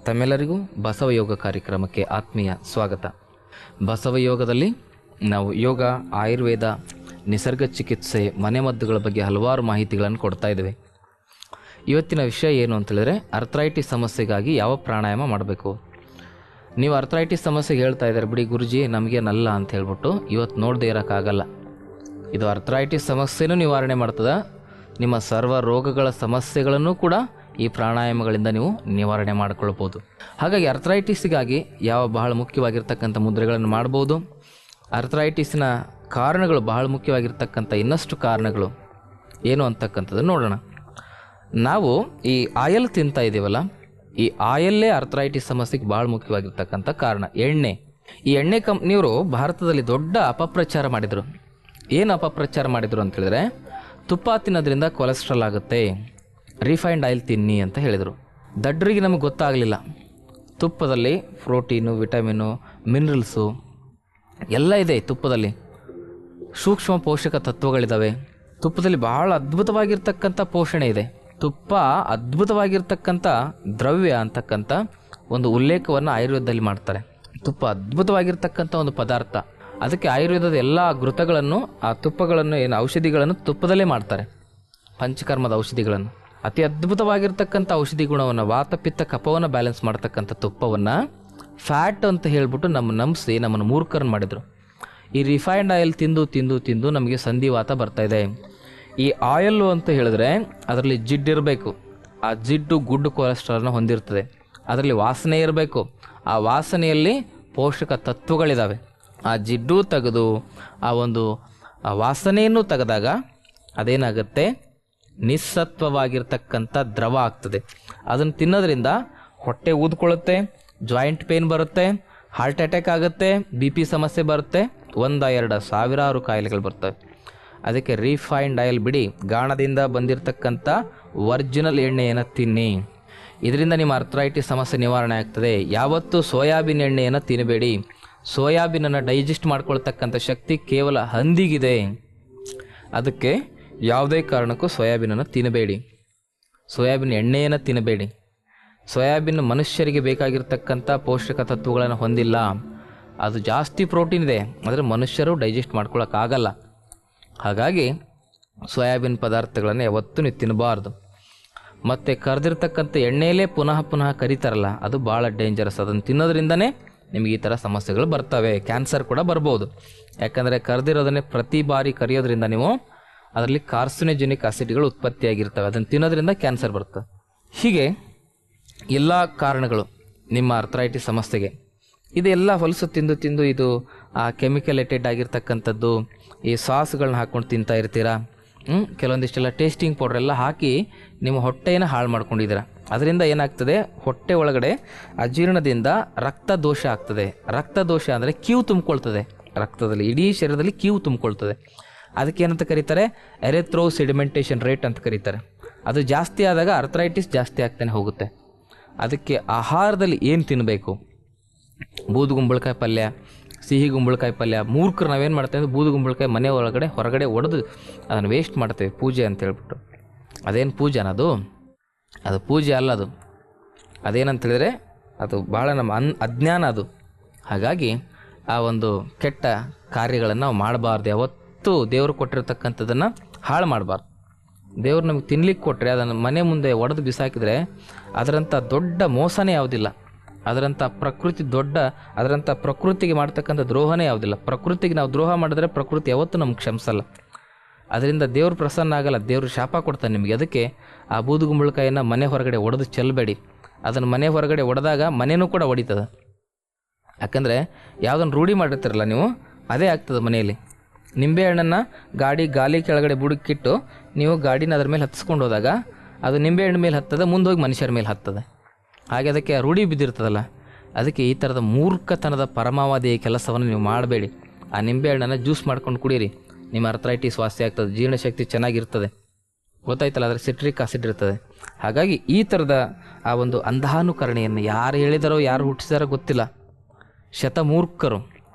ತಮ್ಮೆಲ್ಲರಿಗೂ ಬಸವಯೋಗ ಕಾರ್ಯಕ್ರಮಕ್ಕೆ ಆತ್ಮೀಯ ಸ್ವಾಗತ. ಬಸವಯೋಗದಲ್ಲಿ ನಾವು ಯೋಗ, ಆಯುರ್ವೇದ, ನಿಸರ್ಗ ಚಿಕಿತ್ಸೆ, ಮನೆಮದ್ದುಗಳ ಬಗ್ಗೆ ಹಲವಾರು ಮಾಹಿತಿಗಳನ್ನು ಕೊಡ್ತಾ ಇದ್ದೇವೆ. ಇವತ್ತಿನ ವಿಷಯ ಏನು ಅಂತೇಳಿದರೆ, ಅರ್ಥ್ರೈಟಿಸ್ ಸಮಸ್ಯೆಗಾಗಿ ಯಾವ ಪ್ರಾಣಾಯಾಮ ಮಾಡಬೇಕು. ನೀವು ಅರ್ಥ್ರೈಟಿಸ್ ಸಮಸ್ಯೆಗೆ ಹೇಳ್ತಾ ಇದ್ದಾರೆ, ಬಿಡಿ ಗುರುಜಿ ನಮಗೇನಲ್ಲ ಅಂತ ಹೇಳ್ಬಿಟ್ಟು ಇವತ್ತು ನೋಡದೇ ಇರೋಕ್ಕಾಗಲ್ಲ. ಇದು ಅರ್ಥ್ರೈಟಿಸ್ ಸಮಸ್ಯೆನೂ ನಿವಾರಣೆ ಮಾಡ್ತದೆ, ನಿಮ್ಮ ಸರ್ವ ರೋಗಗಳ ಸಮಸ್ಯೆಗಳನ್ನು ಕೂಡ ಈ ಪ್ರಾಣಾಯಾಮಗಳಿಂದ ನೀವು ನಿವಾರಣೆ ಮಾಡಿಕೊಳ್ಬೋದು. ಹಾಗಾಗಿ ಅರ್ಥ್ರೈಟಿಸ್ಗಾಗಿ ಯಾವ ಬಹಳ ಮುಖ್ಯವಾಗಿರ್ತಕ್ಕಂಥ ಮುದ್ರೆಗಳನ್ನು ಮಾಡ್ಬೋದು. ಅರ್ಥ್ರೈಟಿಸ್ನ ಕಾರಣಗಳು ಬಹಳ ಮುಖ್ಯವಾಗಿರ್ತಕ್ಕಂಥ ಇನ್ನಷ್ಟು ಕಾರಣಗಳು ಏನು ಅಂತಕ್ಕಂಥದ್ದು ನೋಡೋಣ. ನಾವು ಈ ಆಯಲ್ ತಿಂತಾ ಇದ್ದೀವಲ್ಲ, ಈ ಆಯಲ್ಲೇ ಅರ್ಥ್ರೈಟಿಸ್ ಸಮಸ್ಯೆಗೆ ಭಾಳ ಮುಖ್ಯವಾಗಿರ್ತಕ್ಕಂಥ ಕಾರಣ. ಈ ಎಣ್ಣೆ ಕಂಪ್ನಿಯವರು ಭಾರತದಲ್ಲಿ ದೊಡ್ಡ ಅಪಪ್ರಚಾರ ಮಾಡಿದರು. ಏನು ಅಪಪ್ರಚಾರ ಮಾಡಿದರು ಅಂತೇಳಿದ್ರೆ, ತುಪ್ಪ ತಿನ್ನೋದ್ರಿಂದ ಕೊಲೆಸ್ಟ್ರಾಲ್ ಆಗುತ್ತೆ, ರಿಫೈನ್ಡ್ ಆಯಿಲ್ ತಿನ್ನಿ ಅಂತ ಹೇಳಿದರು. ದಡ್ಡರಿಗೆ ನಮಗೆ ಗೊತ್ತಾಗಲಿಲ್ಲ, ತುಪ್ಪದಲ್ಲಿ ಪ್ರೋಟೀನು, ವಿಟಮಿನು, ಮಿನರಲ್ಸು ಎಲ್ಲ ಇದೆ. ತುಪ್ಪದಲ್ಲಿ ಸೂಕ್ಷ್ಮ ಪೋಷಕ ತತ್ವಗಳಿದ್ದಾವೆ. ತುಪ್ಪದಲ್ಲಿ ಬಹಳ ಅದ್ಭುತವಾಗಿರ್ತಕ್ಕಂಥ ಪೋಷಣೆ ಇದೆ. ತುಪ್ಪ ಅದ್ಭುತವಾಗಿರ್ತಕ್ಕಂಥ ದ್ರವ್ಯ ಅಂತಕ್ಕಂಥ ಒಂದು ಉಲ್ಲೇಖವನ್ನು ಆಯುರ್ವೇದದಲ್ಲಿ ಮಾಡ್ತಾರೆ. ತುಪ್ಪ ಅದ್ಭುತವಾಗಿರ್ತಕ್ಕಂಥ ಒಂದು ಪದಾರ್ಥ. ಅದಕ್ಕೆ ಆಯುರ್ವೇದದ ಎಲ್ಲ ಘೃತಗಳನ್ನು, ಆ ತುಪ್ಪಗಳನ್ನು, ಏನು ಔಷಧಿಗಳನ್ನು ತುಪ್ಪದಲ್ಲೇ ಮಾಡ್ತಾರೆ. ಪಂಚಕರ್ಮದ ಔಷಧಿಗಳನ್ನು, ಅತಿ ಅದ್ಭುತವಾಗಿರ್ತಕ್ಕಂಥ ಔಷಧಿ ಗುಣವನ್ನು, ವಾತ ಪಿತ್ತ ಕಫವನ್ನು ಬ್ಯಾಲೆನ್ಸ್ ಮಾಡ್ತಕ್ಕಂಥ ತುಪ್ಪವನ್ನು ಫ್ಯಾಟ್ ಅಂತ ಹೇಳ್ಬಿಟ್ಟು ನಂಬಿಸಿ ನಮ್ಮನ್ನು ಮೂರ್ಖರನ್ನು ಮಾಡಿದರು. ಈ ರಿಫೈನ್ಡ್ ಆಯಿಲ್ ತಿಂದು ತಿಂದು ತಿಂದು ನಮಗೆ ಸಂಧಿವಾತ ಬರ್ತಾಯಿದೆ. ಈ ಆಯಿಲ್ಲು ಅಂತ ಹೇಳಿದ್ರೆ ಅದರಲ್ಲಿ ಜಿಡ್ಡಿರಬೇಕು. ಆ ಜಿಡ್ಡು ಗುಡ್ ಕೊಲೆಸ್ಟ್ರಾಲ್ನ ಹೊಂದಿರ್ತದೆ. ಅದರಲ್ಲಿ ವಾಸನೆ ಇರಬೇಕು. ಆ ವಾಸನೆಯಲ್ಲಿ ಪೋಷಕ ತತ್ವಗಳಿದ್ದಾವೆ. ಆ ಜಿಡ್ಡು ತೆಗೆದು ಆ ವಾಸನೆಯನ್ನು ತೆಗೆದಾಗ ಅದೇನಾಗುತ್ತೆ, ನಿಸ್ಸತ್ವವಾಗಿರ್ತಕ್ಕಂಥ ದ್ರವ ಆಗ್ತದೆ. ಅದನ್ನು ತಿನ್ನೋದ್ರಿಂದ ಹೊಟ್ಟೆ ಊದ್ಕೊಳ್ಳುತ್ತೆ, ಜಾಯಿಂಟ್ ಪೇನ್ ಬರುತ್ತೆ, ಹಾರ್ಟ್ ಅಟ್ಯಾಕ್ ಆಗುತ್ತೆ, BP ಸಮಸ್ಯೆ ಬರುತ್ತೆ, 1-2 ಸಾವಿರಾರು ಕಾಯಿಲೆಗಳು ಬರ್ತವೆ. ಅದಕ್ಕೆ ರಿಫೈನ್ಡ್ ಆಯಿಲ್ ಬಿಡಿ, ಗಾಣದಿಂದ ಬಂದಿರತಕ್ಕಂಥ ಒರಿಜಿನಲ್ ಎಣ್ಣೆಯನ್ನು ತಿನ್ನಿ. ಇದರಿಂದ ನಿಮ್ಮ ಅರ್ಥ್ರೈಟಿಸ್ ಸಮಸ್ಯೆ ನಿವಾರಣೆ ಆಗ್ತದೆ. ಯಾವತ್ತೂ ಸೋಯಾಬೀನ್ ಎಣ್ಣೆಯನ್ನು ತಿನ್ನಬೇಡಿ. ಸೋಯಾಬೀನನ್ನು ಡೈಜೆಸ್ಟ್ ಮಾಡ್ಕೊಳ್ತಕ್ಕಂಥ ಶಕ್ತಿ ಕೇವಲ ಹಂದಿಗಿದೆ. ಅದಕ್ಕೆ ಯಾವುದೇ ಕಾರಣಕ್ಕೂ ಸೋಯಾಬೀನನ್ನು ತಿನ್ನಬೇಡಿ. ಸೋಯಾಬೀನ್ ಎಣ್ಣೆಯನ್ನು ತಿನ್ನಬೇಡಿ. ಸೋಯಾಬೀನ್ ಮನುಷ್ಯರಿಗೆ ಬೇಕಾಗಿರ್ತಕ್ಕಂಥ ಪೋಷಕ ತತ್ವಗಳನ್ನು ಹೊಂದಿಲ್ಲ. ಅದು ಜಾಸ್ತಿ ಪ್ರೋಟೀನ್ ಇದೆ, ಆದರೆ ಮನುಷ್ಯರು ಡೈಜೆಸ್ಟ್ ಮಾಡ್ಕೊಳ್ಳೋಕ್ಕಾಗಲ್ಲ. ಹಾಗಾಗಿ ಸೋಯಾಬೀನ್ ಪದಾರ್ಥಗಳನ್ನು ಯಾವತ್ತೂ ನೀವು ತಿನ್ನಬಾರ್ದು. ಮತ್ತು ಕರೆದಿರ್ತಕ್ಕಂಥ ಎಣ್ಣೆಯಲ್ಲೇ ಪುನಃ ಪುನಃ ಕರಿತಾರಲ್ಲ, ಅದು ಭಾಳ ಡೇಂಜರಸ್. ಅದನ್ನು ತಿನ್ನೋದ್ರಿಂದನೇ ನಿಮಗೆ ಈ ಥರ ಸಮಸ್ಯೆಗಳು ಬರ್ತವೆ. ಕ್ಯಾನ್ಸರ್ ಕೂಡ ಬರ್ಬೋದು. ಯಾಕಂದರೆ ಕರೆದಿರೋದನ್ನೇ ಪ್ರತಿ ಬಾರಿ ಕರಿಯೋದ್ರಿಂದ ಅದರಲ್ಲಿ ಕಾರ್ಸಿನೋಜೆನಿಕ್ ಆಸಿಡ್ಗಳು ಉತ್ಪತ್ತಿಯಾಗಿರ್ತವೆ. ಅದನ್ನು ತಿನ್ನೋದ್ರಿಂದ ಕ್ಯಾನ್ಸರ್ ಬರ್ತದೆ. ಹೀಗೆ ಎಲ್ಲ ಕಾರಣಗಳು ನಿಮ್ಮ ಅರ್ಥ್ರೈಟಿಸ್ ಸಮಸ್ಯೆಗೆ. ಇದೆಲ್ಲ ಹೊಲಸು ತಿಂದು ತಿಂದು ಇದು ಕೆಮಿಕಲೇಟೆಡ್ ಆಗಿರ್ತಕ್ಕಂಥದ್ದು. ಈ ಸಾಸ್ಗಳನ್ನ ಹಾಕ್ಕೊಂಡು ತಿಂತಾ ಇರ್ತೀರಾ. ಕೆಲವೊಂದಿಷ್ಟೆಲ್ಲ ಟೇಸ್ಟಿಂಗ್ ಪೌಡ್ರೆಲ್ಲ ಹಾಕಿ ನಿಮ್ಮ ಹೊಟ್ಟೆಯನ್ನು ಹಾಳು ಮಾಡ್ಕೊಂಡಿದ್ದೀರ. ಅದರಿಂದ ಏನಾಗ್ತದೆ, ಹೊಟ್ಟೆ ಒಳಗಡೆ ಅಜೀರ್ಣದಿಂದ ರಕ್ತ ದೋಷ ಆಗ್ತದೆ. ರಕ್ತ ದೋಷ ಅಂದರೆ ಕೀವು ತುಂಬಿಕೊಳ್ತದೆ. ರಕ್ತದಲ್ಲಿ ಇಡೀ ಶರೀರದಲ್ಲಿ ಕೀವು ತುಂಬಿಕೊಳ್ತದೆ. ಅದಕ್ಕೆ ಏನಂತ ಕರೀತಾರೆ, ಎರೆಥ್ರೋ ಸೆಡಿಮೆಂಟೇಷನ್ ರೇಟ್ ಅಂತ ಕರೀತಾರೆ. ಅದು ಜಾಸ್ತಿ ಆದಾಗ ಅರ್ಥ್ರೈಟಿಸ್ ಜಾಸ್ತಿ ಆಗ್ತಾನೆ ಹೋಗುತ್ತೆ. ಅದಕ್ಕೆ ಆಹಾರದಲ್ಲಿ ಏನು ತಿನ್ನಬೇಕು, ಬೂದುಗುಂಬಳಕಾಯಿ ಪಲ್ಯ, ಸಿಹಿ ಗುಂಬಳಕಾಯಿ ಪಲ್ಯ. ಮೂರ್ಖರು ನಾವೇನು ಮಾಡ್ತೇವೆ ಅಂದರೆ, ಬೂದುಗುಂಬಳಕಾಯಿ ಮನೆ ಒಳಗಡೆ ಹೊರಗಡೆ ಒಡೆದು ಅದನ್ನು ವೇಸ್ಟ್ ಮಾಡ್ತೇವೆ ಪೂಜೆ ಅಂತ ಹೇಳ್ಬಿಟ್ಟು. ಅದೇನು ಪೂಜೆ ಅನ್ನೋದು? ಅದು ಪೂಜೆ ಅಲ್ಲ. ಅದೇನಂತೇಳಿದರೆ ಅದು ಭಾಳ ನಮ್ಮ ಅಜ್ಞಾನ ಅದು. ಹಾಗಾಗಿ ಆ ಒಂದು ಕೆಟ್ಟ ಕಾರ್ಯಗಳನ್ನು ನಾವು ಮಾಡಬಾರ್ದು. ಯಾವತ್ತೂ ದೇವರು ಕೊಟ್ಟಿರ್ತಕ್ಕಂಥದ್ದನ್ನು ಹಾಳು ಮಾಡಬಾರ್ದು. ದೇವ್ರು ನಮಗೆ ತಿನ್ಲಿಕ್ಕೆ ಕೊಟ್ಟರೆ ಅದನ್ನು ಮನೆ ಮುಂದೆ ಒಡೆದು ಬಿಸಾಕಿದರೆ ಅದರಂಥ ದೊಡ್ಡ ಮೋಸನೇ ಯಾವುದಿಲ್ಲ. ಅದರಂಥ ಪ್ರಕೃತಿಗೆ ಮಾಡ್ತಕ್ಕಂಥ ದ್ರೋಹನೇ ಯಾವುದಿಲ್ಲ. ಪ್ರಕೃತಿಗೆ ನಾವು ದ್ರೋಹ ಮಾಡಿದ್ರೆ ಪ್ರಕೃತಿ ಯಾವತ್ತೂ ನಮ್ಗೆ ಕ್ಷಮಿಸಲ್ಲ. ಅದರಿಂದ ದೇವ್ರು ಪ್ರಸನ್ನ ಆಗಲ್ಲ, ದೇವರು ಶಾಪ ಕೊಡ್ತಾನೆ ನಿಮಗೆ. ಅದಕ್ಕೆ ಆ ಬೂದುಗುಂಬಳಕಾಯಿಯನ್ನು ಮನೆ ಹೊರಗಡೆ ಒಡೆದು ಚೆಲ್ಲಬೇಡಿ. ಅದನ್ನು ಮನೆ ಹೊರಗಡೆ ಒಡೆದಾಗ ಮನೆಯೂ ಕೂಡ ಹೊಡಿತದೆ. ಯಾಕಂದರೆ ಯಾವುದನ್ನು ರೂಢಿ ಮಾಡಿರ್ತಿರಲ್ಲ ನೀವು, ಅದೇ ಆಗ್ತದೆ ಮನೆಯಲ್ಲಿ. ನಿಂಬೆಹಣ್ಣನ್ನು ಗಾಲಿ ಕೆಳಗಡೆ ಬುಡಕ್ಕಿಟ್ಟು ನೀವು ಗಾಡಿನ ಅದ್ರ ಮೇಲೆ ಹತ್ತಿಸ್ಕೊಂಡು ಹೋದಾಗ ಅದು ನಿಂಬೆಹಣ್ಣು ಮೇಲೆ ಹತ್ತದೆ, ಮುಂದೆ ಹೋಗಿ ಮನುಷ್ಯರ ಮೇಲೆ ಹತ್ತದೆ. ಹಾಗೆ ಅದಕ್ಕೆ ರೂಢಿ ಬಿದ್ದಿರ್ತದಲ್ಲ. ಅದಕ್ಕೆ ಈ ಥರದ ಮೂರ್ಖತನದ ಪರಮಾವಧಿ ಕೆಲಸವನ್ನು ನೀವು ಮಾಡಬೇಡಿ. ಆ ನಿಂಬೆಹಣ್ಣನ್ನು ಜ್ಯೂಸ್ ಮಾಡ್ಕೊಂಡು ಕುಡೀರಿ. ನಿಮ್ಮ ಅರ್ಥ್ರೈಟಿಸ್ ವಾಸಿ ಆಗ್ತದೆ, ಜೀರ್ಣಶಕ್ತಿ ಚೆನ್ನಾಗಿರ್ತದೆ. ಗೊತ್ತಾಯ್ತಲ್ಲ, ಅದರ ಸಿಟ್ರಿಕ್ ಆಸಿಡ್ ಇರ್ತದೆ. ಹಾಗಾಗಿ ಈ ಥರದ ಆ ಒಂದು ಅಂಧಾನುಕರಣೆಯನ್ನು ಯಾರು ಹೇಳಿದಾರೋ, ಯಾರು ಹುಟ್ಟಿಸಿದಾರೋ ಗೊತ್ತಿಲ್ಲ. ಶತಮೂರ್ಖರು.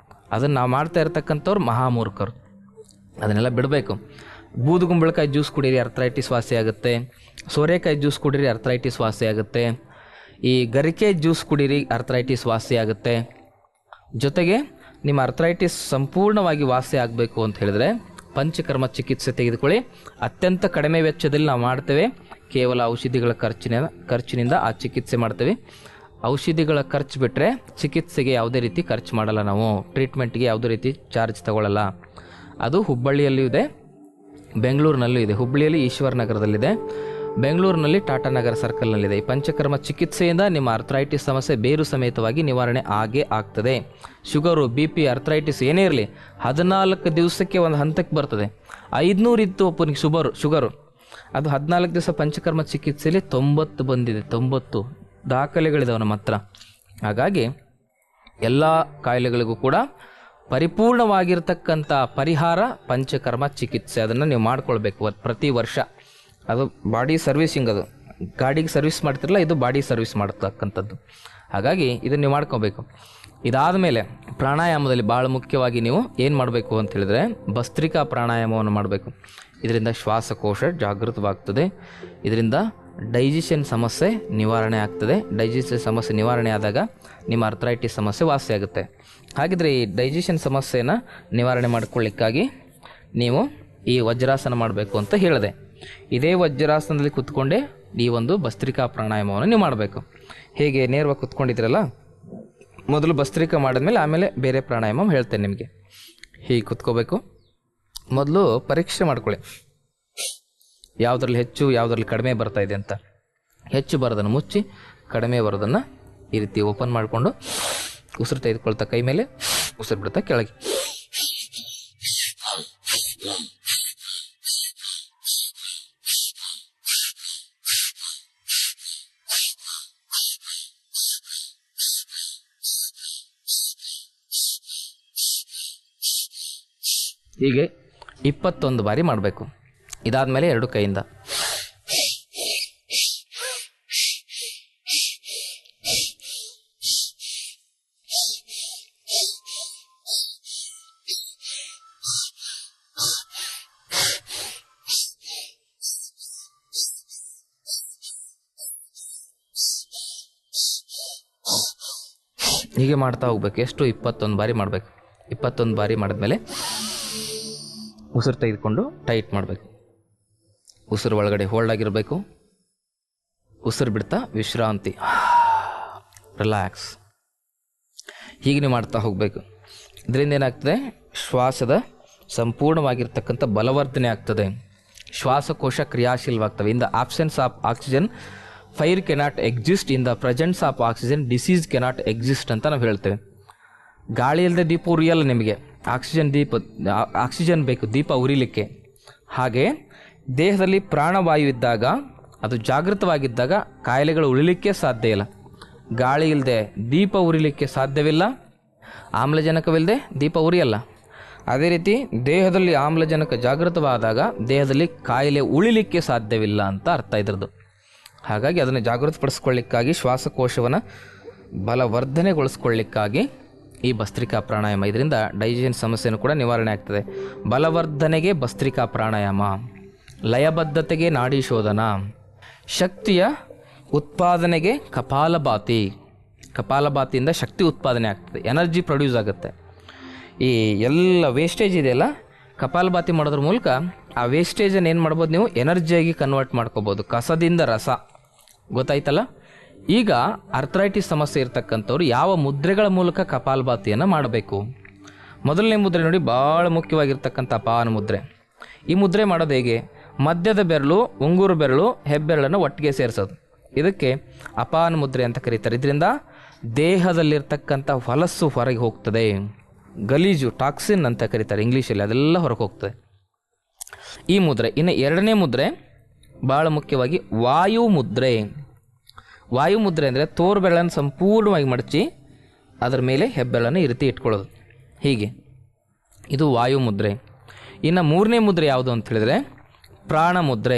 ಅದನ್ನು ನಾವು ಮಾಡ್ತಾ ಇರ್ತಕ್ಕಂಥವ್ರು ಮಹಾಮೂರ್ಖರು. ಅದನ್ನೆಲ್ಲ ಬಿಡಬೇಕು. ಬೂದುಗುಂಬಳಕಾಯಿ ಜ್ಯೂಸ್ ಕುಡೀರಿ, ಅರ್ಥ್ರೈಟಿಸ್ ವಾಸಿ ಆಗುತ್ತೆ. ಸೋರೆಕಾಯಿ ಜ್ಯೂಸ್ ಕುಡೀರಿ, ಅರ್ಥ್ರೈಟಿಸ್ ವಾಸಿ ಆಗುತ್ತೆ. ಈ ಗರಿಕೆ ಜ್ಯೂಸ್ ಕುಡೀರಿ, ಅರ್ಥ್ರೈಟಿಸ್ ವಾಸಿ ಆಗುತ್ತೆ. ಜೊತೆಗೆ ನಿಮ್ಮ ಅರ್ಥ್ರೈಟಿಸ್ ಸಂಪೂರ್ಣವಾಗಿ ವಾಸಿ ಆಗಬೇಕು ಅಂತ ಹೇಳಿದ್ರೆ ಪಂಚಕರ್ಮ ಚಿಕಿತ್ಸೆ ತೆಗೆದುಕೊಳ್ಳಿ. ಅತ್ಯಂತ ಕಡಿಮೆ ವೆಚ್ಚದಲ್ಲಿ ನಾವು ಮಾಡ್ತೇವೆ. ಕೇವಲ ಔಷಧಿಗಳ ಖರ್ಚಿನಿಂದ ಆ ಚಿಕಿತ್ಸೆ ಮಾಡ್ತೇವೆ. ಔಷಧಿಗಳ ಖರ್ಚು ಬಿಟ್ಟರೆ ಚಿಕಿತ್ಸೆಗೆ ಯಾವುದೇ ರೀತಿ ಖರ್ಚು ಮಾಡಲ್ಲ. ನಾವು ಟ್ರೀಟ್ಮೆಂಟ್ಗೆ ಯಾವುದೇ ರೀತಿ ಚಾರ್ಜ್ ತಗೊಳ್ಳಲ್ಲ. ಅದು ಹುಬ್ಬಳ್ಳಿಯಲ್ಲೂ ಇದೆ, ಬೆಂಗಳೂರಿನಲ್ಲೂ ಇದೆ. ಹುಬ್ಬಳ್ಳಿಯಲ್ಲಿ ಈಶ್ವರ ನಗರದಲ್ಲಿದೆ, ಬೆಂಗಳೂರಿನಲ್ಲಿ ಟಾಟಾ ನಗರ ಸರ್ಕಲ್ನಲ್ಲಿದೆ. ಈ ಪಂಚಕರ್ಮ ಚಿಕಿತ್ಸೆಯಿಂದ ನಿಮ್ಮ ಅರ್ಥ್ರೈಟಿಸ್ ಸಮಸ್ಯೆ ಬೇರು ಸಮೇತವಾಗಿ ನಿವಾರಣೆ ಆಗೇ ಆಗ್ತದೆ. ಶುಗರು, BP, ಅರ್ಥ್ರೈಟಿಸ್ ಏನೇ ಇರಲಿ 14 ದಿವಸಕ್ಕೆ ಒಂದು ಹಂತಕ್ಕೆ ಬರ್ತದೆ. 500 ಇತ್ತು ಒಬ್ಬನಿಗೆ ಶುಗರು, ಅದು 14 ದಿವಸ ಪಂಚಕರ್ಮ ಚಿಕಿತ್ಸೆಯಲ್ಲಿ 90 ಬಂದಿದೆ. 90 ದಾಖಲೆಗಳಿದಾವೆ ನಮ್ಮ ಹತ್ರ. ಹಾಗಾಗಿ ಎಲ್ಲ ಕಾಯಿಲೆಗಳಿಗೂ ಕೂಡ ಪರಿಪೂರ್ಣವಾಗಿರ್ತಕ್ಕಂಥ ಪರಿಹಾರ ಪಂಚಕರ್ಮ ಚಿಕಿತ್ಸೆ. ಅದನ್ನು ನೀವು ಮಾಡ್ಕೊಳ್ಬೇಕು ಪ್ರತಿ ವರ್ಷ. ಅದು ಬಾಡಿ ಸರ್ವಿಸಿಂಗ್, ಅದು ಗಾಡಿಗೆ ಸರ್ವಿಸ್ ಮಾಡ್ತಿರಲ್ಲ, ಇದು ಬಾಡಿ ಸರ್ವಿಸ್ ಮಾಡ್ತಕ್ಕಂಥದ್ದು. ಹಾಗಾಗಿ ಇದನ್ನು ನೀವು ಮಾಡ್ಕೋಬೇಕು. ಇದಾದ ಮೇಲೆ ಪ್ರಾಣಾಯಾಮದಲ್ಲಿ ಭಾಳ ಮುಖ್ಯವಾಗಿ ನೀವು ಏನು ಮಾಡಬೇಕು ಅಂತ ಹೇಳಿದ್ರೆ ಭಸ್ತ್ರಿಕಾ ಪ್ರಾಣಾಯಾಮವನ್ನು ಮಾಡಬೇಕು. ಇದರಿಂದ ಶ್ವಾಸಕೋಶ ಜಾಗೃತವಾಗ್ತದೆ. ಇದರಿಂದ ಡೈಜೆಷನ್ ಸಮಸ್ಯೆ ನಿವಾರಣೆ ಆಗ್ತದೆ. ಡೈಜೆಷನ್ ಸಮಸ್ಯೆ ನಿವಾರಣೆ ಆದಾಗ ನಿಮ್ಮ ಅರ್ಥ್ರೈಟಿಸ್ ಸಮಸ್ಯೆ ವಾಸಿಯಾಗುತ್ತೆ. ಹಾಗಿದ್ರೆ ಈ ಡೈಜೆಷನ್ ಸಮಸ್ಯೆನ ನಿವಾರಣೆ ಮಾಡ್ಕೊಳ್ಳಿಕ್ಕಾಗಿ ನೀವು ಈ ವಜ್ರಾಸನ ಮಾಡಬೇಕು ಅಂತ ಹೇಳಿದೆ. ಇದೇ ವಜ್ರಾಸನದಲ್ಲಿ ಕೂತ್ಕೊಂಡೇ ಈ ಒಂದು ಭಸ್ತ್ರಿಕಾ ಪ್ರಾಣಾಯಾಮವನ್ನು ನೀವು ಮಾಡಬೇಕು. ಹೇಗೆ ನೇರವಾಗಿ ಕೂತ್ಕೊಂಡಿದ್ದೀರಲ್ಲ, ಮೊದಲು ಭಸ್ತ್ರಿಕಾ ಮಾಡಿದ್ಮೇಲೆ ಆಮೇಲೆ ಬೇರೆ ಪ್ರಾಣಾಯಾಮ ಹೇಳ್ತೇನೆ ನಿಮಗೆ. ಹೀಗೆ ಕೂತ್ಕೋಬೇಕು. ಮೊದಲು ಪರೀಕ್ಷೆ ಮಾಡ್ಕೊಳ್ಳಿ, ಯಾವುದ್ರಲ್ಲಿ ಹೆಚ್ಚು ಯಾವುದ್ರಲ್ಲಿ ಕಡಿಮೆ ಬರ್ತಾ ಇದೆ ಅಂತ. ಹೆಚ್ಚು ಬರೋದನ್ನು ಮುಚ್ಚಿ, ಕಡಿಮೆ ಬರೋದನ್ನು ಈ ರೀತಿ ಓಪನ್ ಮಾಡಿಕೊಂಡು ಉಸಿರು ತೆಗೆದುಕೊಳ್ತಾ ಕೈ ಮೇಲೆ, ಉಸಿರು ಬಿಡ್ತಾ ಕೆಳಗೆ. ಹೀಗೆ 21 ಬಾರಿ ಮಾಡಬೇಕು. ಇದಾದಮೇಲೆ 2 ಕೈಯಿಂದ ಹೀಗೆ ಮಾಡ್ತಾ ಹೋಗ್ಬೇಕು. ಎಷ್ಟು? 21 ಬಾರಿ ಮಾಡಬೇಕು. 21 ಬಾರಿ ಮಾಡಿದ್ಮೇಲೆ ಉಸಿರು ತೆಗೆದುಕೊಂಡು ಟೈಟ್ ಮಾಡಬೇಕು. ಉಸಿರು ಒಳಗಡೆ ಹೋಲ್ಡ್ ಆಗಿರಬೇಕು. ಉಸಿರು ಬಿಡ್ತಾ ವಿಶ್ರಾಂತಿ, ರಿಲ್ಯಾಕ್ಸ್. ಹೀಗೆ ನೀವು ಮಾಡ್ತಾ ಹೋಗಬೇಕು. ಇದರಿಂದ ಏನಾಗ್ತದೆ? ಶ್ವಾಸದ ಸಂಪೂರ್ಣವಾಗಿರ್ತಕ್ಕಂಥ ಬಲವರ್ಧನೆ ಆಗ್ತದೆ. ಶ್ವಾಸಕೋಶ ಕ್ರಿಯಾಶೀಲವಾಗ್ತವೆ. In the absence of oxygen fire cannot exist, in the presence of oxygen disease cannot exist ಅಂತ ನಾವು ಹೇಳ್ತೇವೆ. ಗಾಳಿ ಇಲ್ಲದೆ ದೀಪ ಉರಿಯಲ್ಲ. ನಿಮಗೆ ಆಕ್ಸಿಜನ್ ಬೇಕು ದೀಪ ಉರಿಲಿಕ್ಕೆ. ಹಾಗೆ ದೇಹದಲ್ಲಿ ಪ್ರಾಣವಾಯು ಇದ್ದಾಗ, ಅದು ಜಾಗೃತವಾಗಿದ್ದಾಗ ಕಾಯಿಲೆಗಳು ಉಳಿಲಿಕ್ಕೆ ಸಾಧ್ಯ ಇಲ್ಲ. ಗಾಳಿ ಇಲ್ಲದೆ ದೀಪ ಉರಿಲಿಕ್ಕೆ ಸಾಧ್ಯವಿಲ್ಲ, ಆಮ್ಲಜನಕವಿಲ್ಲದೆ ದೀಪ ಉರಿಯಲ್ಲ. ಅದೇ ರೀತಿ ದೇಹದಲ್ಲಿ ಆಮ್ಲಜನಕ ಜಾಗೃತವಾದಾಗ ದೇಹದಲ್ಲಿ ಕಾಯಿಲೆ ಉಳಿಲಿಕ್ಕೆ ಸಾಧ್ಯವಿಲ್ಲ ಅಂತ ಅರ್ಥ ಇದ್ರದ್ದು. ಹಾಗಾಗಿ ಅದನ್ನು ಜಾಗೃತಪಡಿಸ್ಕೊಳ್ಳಿಕ್ಕಾಗಿ, ಶ್ವಾಸಕೋಶವನ್ನು ಬಲವರ್ಧನೆಗೊಳಿಸ್ಕೊಳ್ಳಿಕ್ಕಾಗಿ ಈ ಭಸ್ತ್ರಿಕಾ ಪ್ರಾಣಾಯಾಮ. ಇದರಿಂದ ಡೈಜೆಷನ್ ಸಮಸ್ಯೆನೂ ಕೂಡ ನಿವಾರಣೆ ಆಗ್ತದೆ. ಬಲವರ್ಧನೆಗೆ ಭಸ್ತ್ರಿಕಾ ಪ್ರಾಣಾಯಾಮ, ಲಯಬದ್ಧತೆಗೆ ನಾಡಿ ಶೋಧನ, ಶಕ್ತಿಯ ಉತ್ಪಾದನೆಗೆ ಕಪಾಲಭಾತಿ. ಕಪಾಲಭಾತಿಯಿಂದ ಶಕ್ತಿ ಉತ್ಪಾದನೆ ಆಗ್ತದೆ, ಎನರ್ಜಿ ಪ್ರೊಡ್ಯೂಸ್ ಆಗುತ್ತೆ. ಈ ಎಲ್ಲ ವೇಸ್ಟೇಜ್ ಇದೆಯಲ್ಲ, ಕಪಾಲಭಾತಿ ಮಾಡೋದ್ರ ಮೂಲಕ ಆ ವೇಸ್ಟೇಜನ್ನು ಏನು ಮಾಡ್ಬೋದು? ನೀವು ಎನರ್ಜಿಯಾಗಿ ಕನ್ವರ್ಟ್ ಮಾಡ್ಕೋಬೋದು. ಕಸದಿಂದ ರಸ. ಗೊತ್ತಾಯ್ತಲ್ಲ? ಈಗ ಅರ್ಥ್ರೈಟಿಸ್ ಸಮಸ್ಯೆ ಇರ್ತಕ್ಕಂಥವ್ರು ಯಾವ ಮುದ್ರೆಗಳ ಮೂಲಕ ಕಪಾಲಭಾತಿಯನ್ನು ಮಾಡಬೇಕು? ಮೊದಲನೇ ಮುದ್ರೆ ನೋಡಿ, ಭಾಳ ಮುಖ್ಯವಾಗಿರ್ತಕ್ಕಂಥ ಅಪಾನ ಮುದ್ರೆ. ಈ ಮುದ್ರೆ ಮಾಡೋದು ಹೇಗೆ? ಮಧ್ಯದ ಬೆರಳು, ಉಂಗುರು ಬೆರಳು, ಹೆಬ್ಬೆರಳನ್ನು ಒಟ್ಟಿಗೆ ಸೇರಿಸೋದು. ಇದಕ್ಕೆ ಅಪಾನ ಮುದ್ರೆ ಅಂತ ಕರೀತಾರೆ. ಇದರಿಂದ ದೇಹದಲ್ಲಿರ್ತಕ್ಕಂಥ ಹೊಲಸು ಹೊರಗೆ ಹೋಗ್ತದೆ. ಗಲೀಜು, ಟಾಕ್ಸಿನ್ ಅಂತ ಕರೀತಾರೆ ಇಂಗ್ಲೀಷಲ್ಲಿ, ಅದೆಲ್ಲ ಹೊರಗೆ ಹೋಗ್ತದೆ ಈ ಮುದ್ರೆ. ಇನ್ನು ಎರಡನೇ ಮುದ್ರೆ ಭಾಳ ಮುಖ್ಯವಾಗಿ ವಾಯು ಮುದ್ರೆ. ವಾಯು ಮುದ್ರೆ ಅಂದರೆ ತೋರು ಬೆರಳನ್ನು ಸಂಪೂರ್ಣವಾಗಿ ಮಡಚಿ ಅದರ ಮೇಲೆ ಹೆಬ್ಬೆರಳನ್ನು ಈ ರೀತಿ ಇಟ್ಕೊಳ್ಳೋದು. ಹೀಗೆ ಇದು ವಾಯು ಮುದ್ರೆ. ಇನ್ನು ಮೂರನೇ ಮುದ್ರೆ ಯಾವುದು ಅಂತ ಹೇಳಿದ್ರೆ ಪ್ರಾಣ ಮುದ್ರೆ.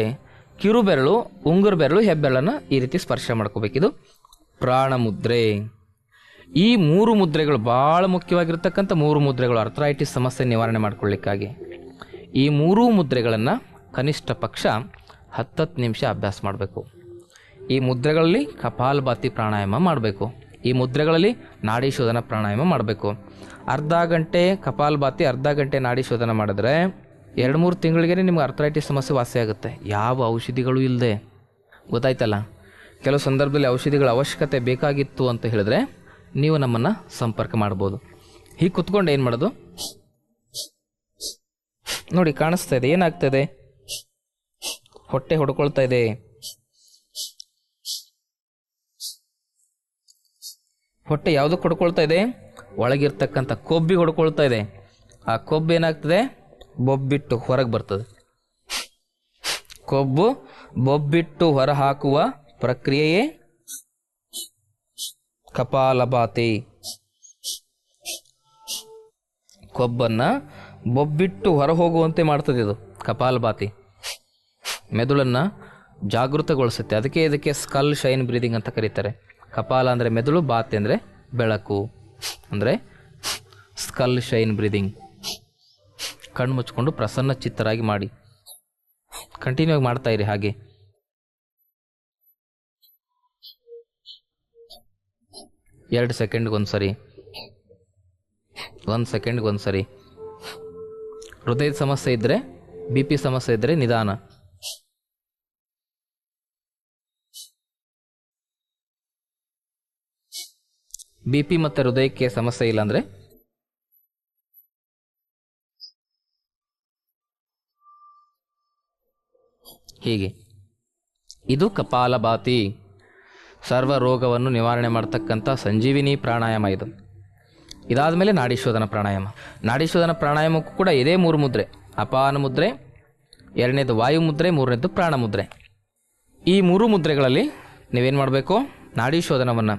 ಕಿರು ಬೆರಳು, ಉಂಗುರು ಬೆರಳು, ಹೆಬ್ಬೆರಳನ್ನು ಈ ರೀತಿ ಸ್ಪರ್ಶ ಮಾಡ್ಕೋಬೇಕು. ಇದು ಪ್ರಾಣ ಮುದ್ರೆ. ಈ 3 ಮುದ್ರೆಗಳು ಭಾಳ ಮುಖ್ಯವಾಗಿರ್ತಕ್ಕಂಥ 3 ಮುದ್ರೆಗಳು ಅರ್ಥ್ರೈಟಿಸ್ ಸಮಸ್ಯೆ ನಿವಾರಣೆ ಮಾಡ್ಕೊಳ್ಳಿಕ್ಕಾಗಿ. ಈ 3 ಮುದ್ರೆಗಳನ್ನು ಕನಿಷ್ಠ ಪಕ್ಷ 10 ನಿಮಿಷ ಅಭ್ಯಾಸ ಮಾಡಬೇಕು. ಈ ಮುದ್ರೆಗಳಲ್ಲಿ ಕಪಾಲಭಾತಿ ಪ್ರಾಣಾಯಾಮ ಮಾಡಬೇಕು. ಈ ಮುದ್ರೆಗಳಲ್ಲಿ ನಾಡಿ ಶೋಧನ ಪ್ರಾಣಾಯಾಮ ಮಾಡಬೇಕು. ಅರ್ಧ ಗಂಟೆ ಕಪಾಲಭಾತಿ, ಅರ್ಧ ಗಂಟೆ ನಾಡಿ ಶೋಧನ ಮಾಡಿದ್ರೆ 2-3 ತಿಂಗಳಿಗೆ ನಿಮ್ಗೆ ಅರ್ಥರೈಟಿಸ್ ಸಮಸ್ಯೆ ವಾಸಿ ಆಗುತ್ತೆ, ಯಾವ ಔಷಧಿಗಳು ಇಲ್ಲದೆ. ಗೊತ್ತಾಯ್ತಲ್ಲ. ಕೆಲವು ಸಂದರ್ಭದಲ್ಲಿ ಔಷಧಿಗಳ ಅವಶ್ಯಕತೆ ಬೇಕಾಗಿತ್ತು ಅಂತ ಹೇಳಿದ್ರೆ ನೀವು ನಮ್ಮನ್ನು ಸಂಪರ್ಕ ಮಾಡ್ಬೋದು. ಹೀಗೆ ಕುತ್ಕೊಂಡು ಏನು ಮಾಡೋದು ನೋಡಿ, ಕಾಣಿಸ್ತಾ ಇದೆ, ಏನಾಗ್ತದೆ, ಹೊಟ್ಟೆ ಹೊಡ್ಕೊಳ್ತಾ ಇದೆ. ಹೊಟ್ಟೆ ಯಾವುದಕ್ಕೆ ಹೊಡ್ಕೊಳ್ತಾ ಇದೆ? ಒಳಗಿರ್ತಕ್ಕಂಥ ಕೊಬ್ಬಿಗೆ ಹೊಡ್ಕೊಳ್ತಾ ಇದೆ. ಆ ಕೊಬ್ಬು ಏನಾಗ್ತದೆ? ಬೊಬ್ಬಿಟ್ಟು ಹೊರಗೆ ಬರ್ತದೆ. ಕೊಬ್ಬು ಬೊಬ್ಬಿಟ್ಟು ಹೊರ ಹಾಕುವ ಪ್ರಕ್ರಿಯೆಯೇ ಕಪಾಲಭಾತಿ. ಕೊಬ್ಬನ್ನು ಬೊಬ್ಬಿಟ್ಟು ಹೊರ ಹೋಗುವಂತೆ ಮಾಡ್ತದೆ ಇದು ಕಪಾಲಭಾತಿ. ಮೆದುಳನ್ನು ಜಾಗೃತಗೊಳಿಸುತ್ತೆ. ಇದಕ್ಕೆ ಸ್ಕಲ್ ಶೈನ್ ಬ್ರೀದಿಂಗ್ ಅಂತ ಕರೀತಾರೆ. ಕಪಾಲ ಅಂದರೆ ಮೆದುಳು, ಬಾತಿ ಅಂದರೆ ಬೆಳಕು, ಅಂದರೆ ಸ್ಕಲ್ ಶೈನ್ ಬ್ರೀದಿಂಗ್. ಕಣ್ಣು ಮುಚ್ಕೊಂಡು ಪ್ರಸನ್ನ ಚಿತ್ತರಾಗಿ ಮಾಡಿ. ಕಂಟಿನ್ಯೂ ಆಗಿ ಮಾಡ್ತಾ ಇರಿ ಹಾಗೆ. ಎರಡು ಸೆಕೆಂಡ್ಗೆ ಒಂದ್ಸರಿ, 1 ಸೆಕೆಂಡ್ಗೆ ಒಂದ್ಸರಿ. ಹೃದಯದ ಸಮಸ್ಯೆ ಇದ್ದರೆ, BP ಸಮಸ್ಯೆ ಇದ್ದರೆ ನಿಧಾನ. BP ಮತ್ತು ಹೃದಯಕ್ಕೆ ಸಮಸ್ಯೆ ಇಲ್ಲಾಂದರೆ ಹೀಗೆ. ಇದು ಕಪಾಲಭಾತಿ, ಸರ್ವ ರೋಗವನ್ನು ನಿವಾರಣೆ ಮಾಡ್ತಕ್ಕಂಥ ಸಂಜೀವಿನಿ ಪ್ರಾಣಾಯಾಮ ಇದು. ಇದಾದ ಮೇಲೆ ನಾಡಿಶೋಧನ ಪ್ರಾಣಾಯಾಮ. ನಾಡಿಶೋಧನ ಪ್ರಾಣಾಯಾಮಕ್ಕೂ ಕೂಡ ಇದೇ 3 ಮುದ್ರೆ: ಅಪಾನ ಮುದ್ರೆ, 2ನೇದು ವಾಯು ಮುದ್ರೆ, 3ನೇದು ಪ್ರಾಣ ಮುದ್ರೆ. ಈ 3 ಮುದ್ರೆಗಳಲ್ಲಿ ನೀವೇನು ಮಾಡಬೇಕು? ನಾಡಿಶೋಧನವನ್ನು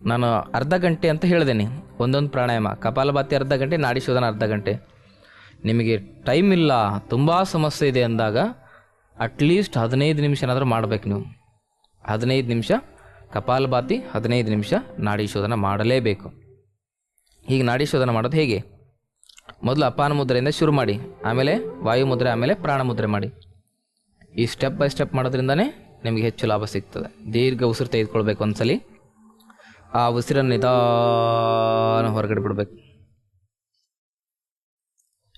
ನಾನು ಅರ್ಧ ಗಂಟೆ ಅಂತ ಹೇಳಿದ್ದೇನೆ. ಒಂದೊಂದು ಪ್ರಾಣಾಯಾಮ, ಕಪಾಲಭಾತಿ ಅರ್ಧ ಗಂಟೆ, ನಾಡಿಶೋಧನ ಅರ್ಧ ಗಂಟೆ. ನಿಮಗೆ ಟೈಮ್ ಇಲ್ಲ, ತುಂಬ ಸಮಸ್ಯೆ ಇದೆ ಅಂದಾಗ ಅಟ್ಲೀಸ್ಟ್ 15 ನಿಮಿಷ ಏನಾದರೂ ಮಾಡಬೇಕು ನೀವು. 15 ನಿಮಿಷ ಕಪಾಲಭಾತಿ, 15 ನಿಮಿಷ ನಾಡಿಶೋಧನ ಮಾಡಲೇಬೇಕು. ಹೀಗೆ ನಾಡಿಶೋಧನ ಮಾಡೋದು ಹೇಗೆ? ಮೊದಲು ಅಪಾನ ಮುದ್ರೆಯಿಂದ ಶುರು ಮಾಡಿ, ಆಮೇಲೆ ವಾಯು ಮುದ್ರೆ, ಆಮೇಲೆ ಪ್ರಾಣ ಮುದ್ರೆ ಮಾಡಿ. ಈ ಸ್ಟೆಪ್ ಬೈ ಸ್ಟೆಪ್ ಮಾಡೋದ್ರಿಂದನೇ ನಿಮಗೆ ಹೆಚ್ಚು ಲಾಭ ಸಿಗ್ತದೆ. ದೀರ್ಘ ಉಸಿರು ತೆಗೆದುಕೊಳ್ಬೇಕು ಒಂದ್ಸಲಿ. ಆ ಉಸಿರನ್ನು ನಿಧಾನ ಹೊರಗಡೆ ಬಿಡಬೇಕು,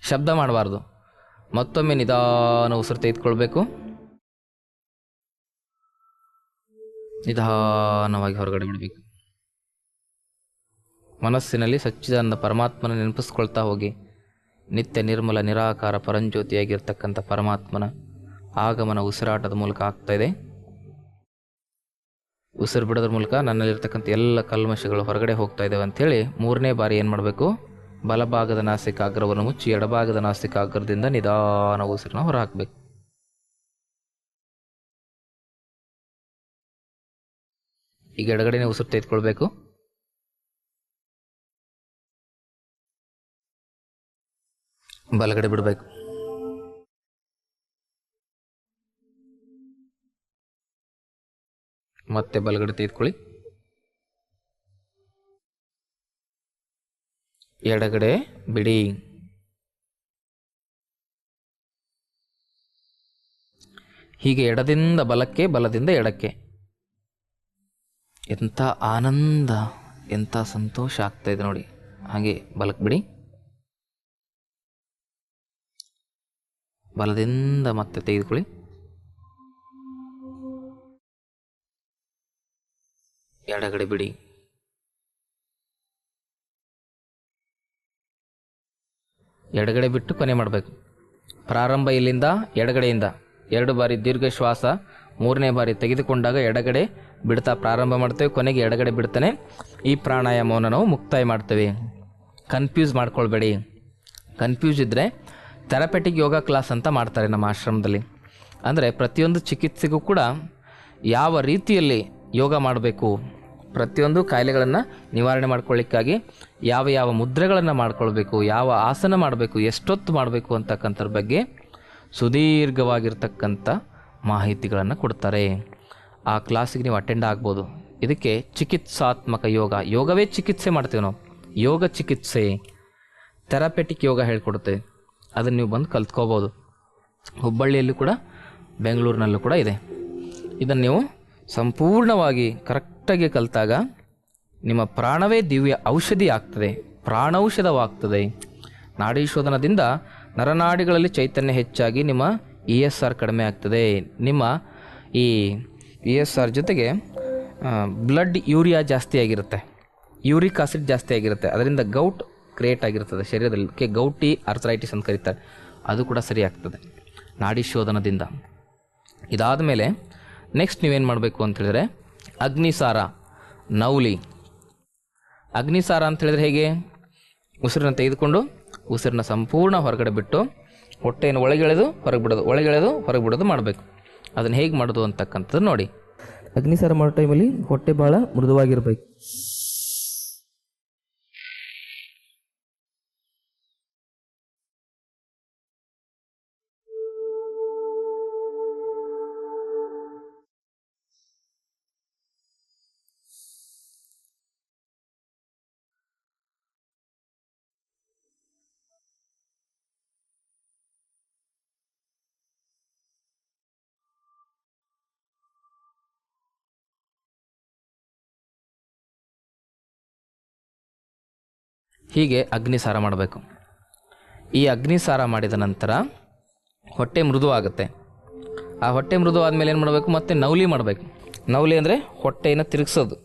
ಶಬ್ದ ಮಾಡಬಾರ್ದು. ಮತ್ತೊಮ್ಮೆ ನಿಧಾನ ಉಸಿರು ತೆಗೆದುಕೊಳ್ಬೇಕು, ನಿಧಾನವಾಗಿ ಹೊರಗಡೆ ಬಿಡಬೇಕು. ಮನಸ್ಸಿನಲ್ಲಿ ಸಚ್ಚಿದಾನಂದ ಪರಮಾತ್ಮನ ನೆನಪಿಸ್ಕೊಳ್ತಾ ಹೋಗಿ. ನಿತ್ಯ ನಿರ್ಮಲ ನಿರಾಕಾರ ಪರಂಜ್ಯೋತಿಯಾಗಿರ್ತಕ್ಕಂಥ ಪರಮಾತ್ಮನ ಆಗಮನ ಉಸಿರಾಟದ ಮೂಲಕ ಆಗ್ತಾಯಿದೆ. ಉಸಿರು ಬಿಡೋದ್ರ ಮೂಲಕ ನನ್ನಲ್ಲಿರ್ತಕ್ಕಂಥ ಎಲ್ಲ ಕಲ್ಮಶಗಳು ಹೊರಗಡೆ ಹೋಗ್ತಾ ಇದ್ದಾವೆ ಅಂಥೇಳಿ 3ನೇ ಬಾರಿ ಏನು ಮಾಡಬೇಕು? ಬಲಭಾಗದ ನಾಸಿಕಾಗ್ರವನ್ನು ಮುಚ್ಚಿ ಎಡಭಾಗದ ನಾಸಿಕಾಗ್ರದಿಂದ ನಿಧಾನ ಉಸಿರನ್ನ ಹೊರ ಹಾಕಬೇಕು. ಈಗ ಎಡಗಡೆನೇ ಉಸಿರು ತೆಗೆದುಕೊಳ್ಬೇಕು. ಬಲಗಡೆ ಬಿಡಬೇಕು. ಮತ್ತೆ ಬಲಗಡೆ ತೆಗೆದುಕೊಳ್ಳಿ. ಎಡಗಡೆ ಬಿಡಿ. ಹೀಗೆ ಎಡದಿಂದ ಬಲಕ್ಕೆ, ಬಲದಿಂದ ಎಡಕ್ಕೆ. ಎಂಥ ಆನಂದ, ಎಂಥ ಸಂತೋಷ ಆಗ್ತಾ ಇದೆ ನೋಡಿ. ಹಾಗೆ ಬಲಕ್ಕೆ ಬಿಡಿ, ಬಲದಿಂದ ಮತ್ತೆ ತೆಗೆದುಕೊಳ್ಳಿ. ಎಡಗಡೆ ಬಿಡಿ. ಎಡಗಡೆ ಬಿಟ್ಟು ಕೊನೆ ಮಾಡಬೇಕು. ಪ್ರಾರಂಭ ಇಲ್ಲಿಂದ, ಎಡಗಡೆಯಿಂದ 2 ಬಾರಿ ದೀರ್ಘ ಶ್ವಾಸ, 3ನೇ ಬಾರಿ ತೆಗೆದುಕೊಂಡಾಗ ಎಡಗಡೆ ಬಿಡ್ತಾ ಪ್ರಾರಂಭ ಮಾಡ್ತೇವೆ, ಕೊನೆಗೆ ಎಡಗಡೆ ಬಿಡ್ತಾನೆ. ಈ ಪ್ರಾಣಾಯಾಮವನ್ನು ನಾವು ಮುಕ್ತಾಯ ಮಾಡ್ತೇವೆ. ಕನ್ಫ್ಯೂಸ್ ಮಾಡ್ಕೊಳ್ಬೇಡಿ. ಕನ್ಫ್ಯೂಸ್ ಇದ್ದರೆ ಥೆರಪೆಟಿಕ್ ಯೋಗ ಕ್ಲಾಸ್ ಅಂತ ಮಾಡ್ತಾರೆ ನಮ್ಮ ಆಶ್ರಮದಲ್ಲಿ. ಅಂದರೆ ಪ್ರತಿಯೊಂದು ಚಿಕಿತ್ಸೆಗೂ ಕೂಡ ಯಾವ ರೀತಿಯಲ್ಲಿ ಯೋಗ ಮಾಡಬೇಕು, ಪ್ರತಿಯೊಂದು ಕಾಯಿಲೆಗಳನ್ನು ನಿವಾರಣೆ ಮಾಡ್ಕೊಳ್ಳಿಕ್ಕಾಗಿ ಯಾವ ಯಾವ ಮುದ್ರೆಗಳನ್ನು ಮಾಡ್ಕೊಳ್ಬೇಕು, ಯಾವ ಆಸನ ಮಾಡಬೇಕು, ಎಷ್ಟೊತ್ತು ಮಾಡಬೇಕು ಅಂತಕ್ಕಂಥದ್ರ ಬಗ್ಗೆ ಸುದೀರ್ಘವಾಗಿರ್ತಕ್ಕಂಥ ಮಾಹಿತಿಗಳನ್ನು ಕೊಡ್ತಾರೆ. ಆ ಕ್ಲಾಸಿಗೆ ನೀವು ಅಟೆಂಡ್ ಆಗ್ಬೋದು. ಇದಕ್ಕೆ ಚಿಕಿತ್ಸಾತ್ಮಕ ಯೋಗ, ಯೋಗವೇ ಚಿಕಿತ್ಸೆ ಮಾಡ್ತೇವೆ ನಾವು. ಯೋಗ ಚಿಕಿತ್ಸೆ, ಥೆರಪೆಟಿಕ್ ಯೋಗ ಹೇಳ್ಕೊಡುತ್ತೆ. ಅದನ್ನು ನೀವು ಬಂದು ಕಲ್ತ್ಕೋಬೋದು. ಹುಬ್ಬಳ್ಳಿಯಲ್ಲೂ ಕೂಡ, ಬೆಂಗಳೂರಿನಲ್ಲೂ ಕೂಡ ಇದೆ. ಇದನ್ನು ನೀವು ಸಂಪೂರ್ಣವಾಗಿ ಕರೆಕ್ಟಾಗಿ ಕಲಿತಾಗ ನಿಮ್ಮ ಪ್ರಾಣವೇ ದಿವ್ಯ ಔಷಧಿ ಆಗ್ತದೆ, ಪ್ರಾಣೌಷಧವಾಗ್ತದೆ. ನಾಡಿ ಶೋಧನದಿಂದ ನರನಾಡಿಗಳಲ್ಲಿ ಚೈತನ್ಯ ಹೆಚ್ಚಾಗಿ ನಿಮ್ಮ ESR ಕಡಿಮೆ ಆಗ್ತದೆ. ನಿಮ್ಮ ಈ ESR ಜೊತೆಗೆ ಬ್ಲಡ್ ಯೂರಿಯಾ ಜಾಸ್ತಿ ಆಗಿರುತ್ತೆ, ಯೂರಿಕ್ ಆಸಿಡ್ ಜಾಸ್ತಿ ಆಗಿರುತ್ತೆ. ಅದರಿಂದ ಗೌಟ್ ಕ್ರಿಯೇಟ್ ಆಗಿರ್ತದೆ ಶರೀರದಲ್ಲಿ, ಗೌಟಿ ಆರ್ಥರೈಟಿಸ್ ಅಂತ ಕರೀತಾರೆ, ಅದು ಕೂಡ ಸರಿ ಆಗ್ತದೆ ನಾಡಿ ಶೋಧನದಿಂದ. ಇದಾದ ಮೇಲೆ ನೆಕ್ಸ್ಟ್ ನೀವೇನು ಮಾಡಬೇಕು ಅಂತ ಹೇಳಿದ್ರೆ ಅಗ್ನಿಸಾರ, ನೌಲಿ. ಅಗ್ನಿಸಾರ ಅಂತ ಹೇಳಿದ್ರೆ ಹೇಗೆ? ಉಸಿರನ್ನ ತೆಗೆದುಕೊಂಡು ಉಸಿರನ್ನ ಸಂಪೂರ್ಣ ಹೊರಗಡೆ ಬಿಟ್ಟು ಹೊಟ್ಟೆಯನ್ನು ಒಳಗೆಳೆದು ಹೊರಗೆ ಬಿಡೋದು, ಒಳಗೆಳೆದು ಹೊರಗೆ ಬಿಡೋದು ಮಾಡಬೇಕು. ಅದನ್ನು ಹೇಗೆ ಮಾಡೋದು ಅಂತಕ್ಕಂಥದ್ದು ನೋಡಿ. ಅಗ್ನಿಸಾರ ಮಾಡೋ ಟೈಮಲ್ಲಿ ಹೊಟ್ಟೆ ಭಾಳ ಮೃದುವಾಗಿರಬೇಕು. ಹೀಗೆ ಅಗ್ನಿಸಾರ ಮಾಡಬೇಕು. ಈ ಅಗ್ನಿಸಾರ ಮಾಡಿದ ನಂತರ ಹೊಟ್ಟೆ ಮೃದು ಆಗುತ್ತೆ. ಆ ಹೊಟ್ಟೆ ಮೃದು ಆದಮೇಲೆ ಏನು ಮಾಡಬೇಕು? ಮತ್ತೆ ನೌಲಿ ಮಾಡಬೇಕು. ನೌಲಿ ಅಂದರೆ ಹೊಟ್ಟೆಯನ್ನು ತಿರುಗಿಸೋದು.